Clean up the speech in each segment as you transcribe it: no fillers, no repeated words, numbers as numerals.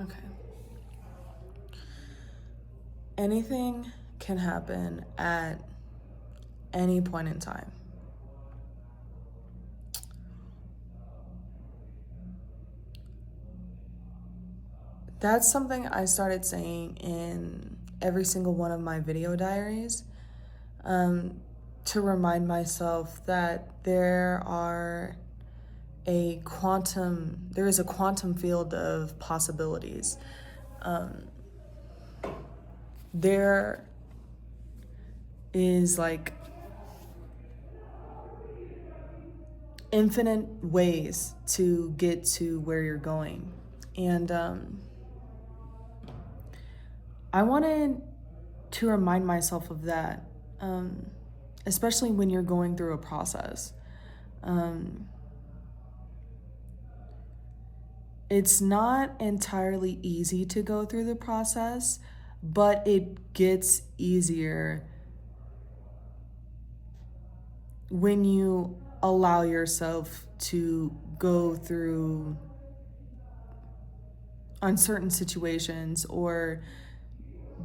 Okay. Anything can happen at any point in time. That's something I started saying in every single one of my video diaries, to remind myself that there is a quantum field of possibilities. There is like infinite ways to get to where you're going. And I wanted to remind myself of that, especially when you're going through a process. It's not entirely easy to go through the process, but it gets easier when you allow yourself to go through uncertain situations or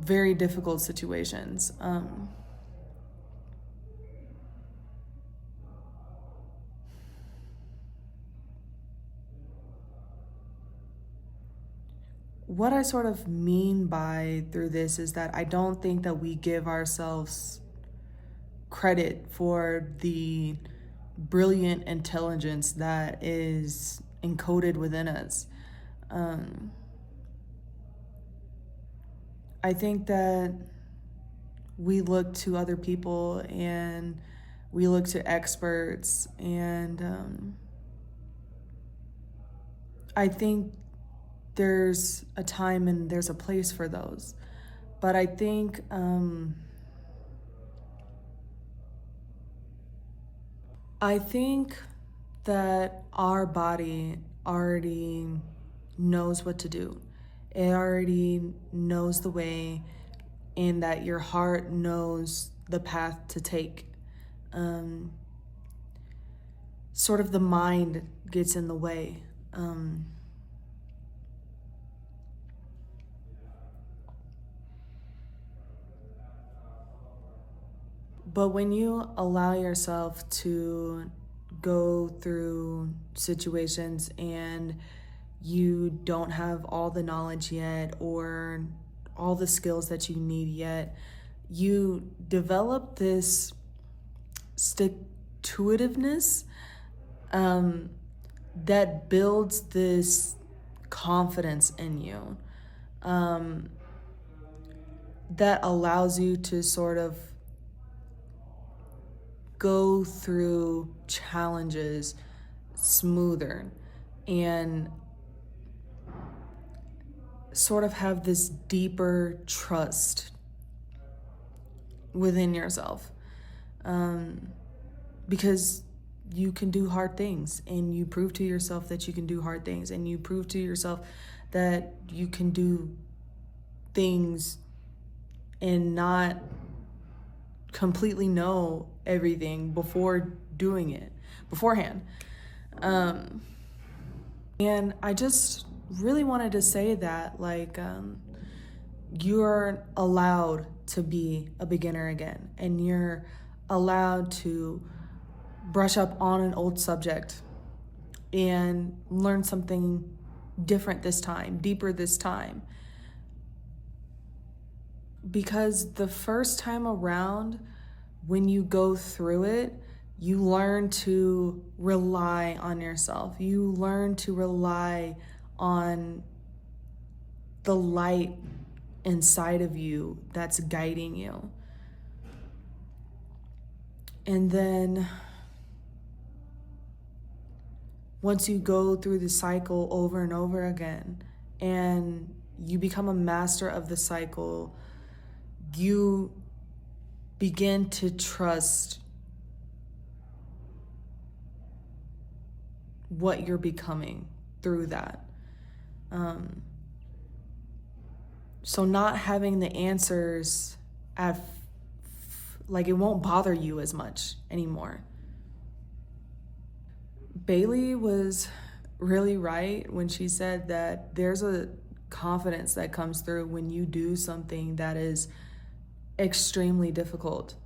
very difficult situations. What I sort of mean by through this is that I don't think that we give ourselves credit for the brilliant intelligence that is encoded within us. I think that we look to other people and we look to experts, and I think there's a time and there's a place for those. But I think that our body already knows what to do. It already knows the way, and that your heart knows the path to take. Sort of the mind gets in the way. But when you allow yourself to go through situations and you don't have all the knowledge yet or all the skills that you need yet, you develop this stick-to-itiveness that builds this confidence in you, that allows you to sort of go through challenges smoother and sort of have this deeper trust within yourself, because you can do hard things, and you prove to yourself that you can do hard things, and you prove to yourself that you can do things and not completely know everything before doing it beforehand. And I just really wanted to say that, like, you're allowed to be a beginner again, and you're allowed to brush up on an old subject and learn something different this time, deeper this time. Because the first time around, when you go through it, you learn to rely on yourself. You learn to rely on the light inside of you that's guiding you. And then once you go through the cycle over and over again, and you become a master of the cycle, you begin to trust what you're becoming through that. So not having the answers like, it won't bother you as much anymore. Bailey was really right when she said that there's a confidence that comes through when you do something that is extremely difficult.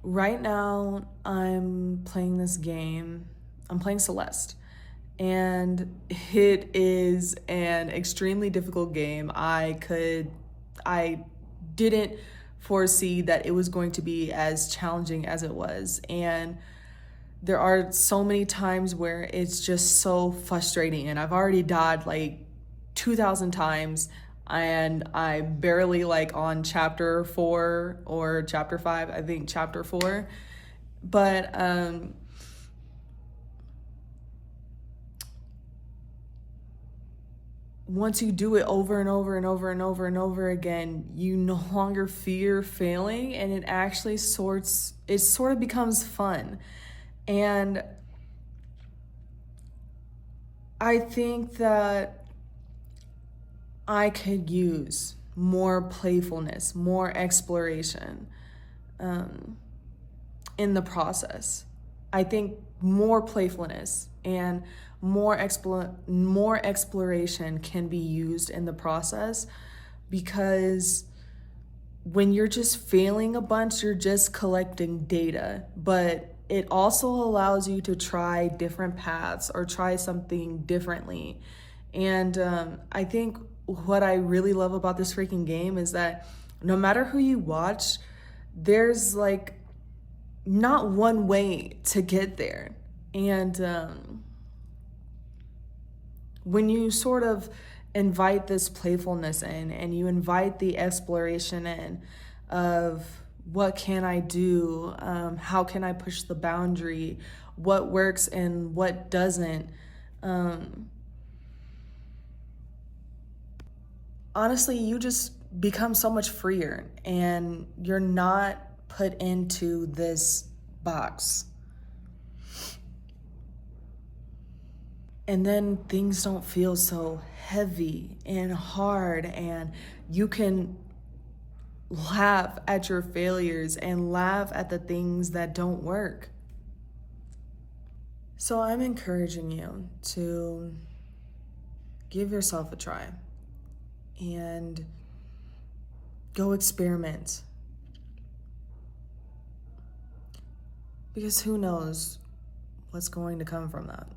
Right now, I'm playing this game. I'm playing Celeste, and it is an extremely difficult game. I didn't foresee that it was going to be as challenging as it was, and there are so many times where it's just so frustrating, and I've already died like 2,000 times, and I'm barely like on chapter 4 or chapter 5, I think chapter 4. But once you do it over and over and over and over and over again, you no longer fear failing, and it actually sort of becomes fun. And I think that I could use more playfulness, more exploration in the process. I think more playfulness and more exploration can be used in the process, because when you're just failing a bunch, you're just collecting data, but it also allows you to try different paths or try something differently. And I think what I really love about this freaking game is that no matter who you watch, there's like not one way to get there. And when you sort of invite this playfulness in, and you invite the exploration in of what can I do, how can I push the boundary, what works and what doesn't, honestly, you just become so much freer, and you're not put into this box. And then things don't feel so heavy and hard, and you can laugh at your failures and laugh at the things that don't work. So I'm encouraging you to give yourself a try and go experiment. Because who knows what's going to come from that.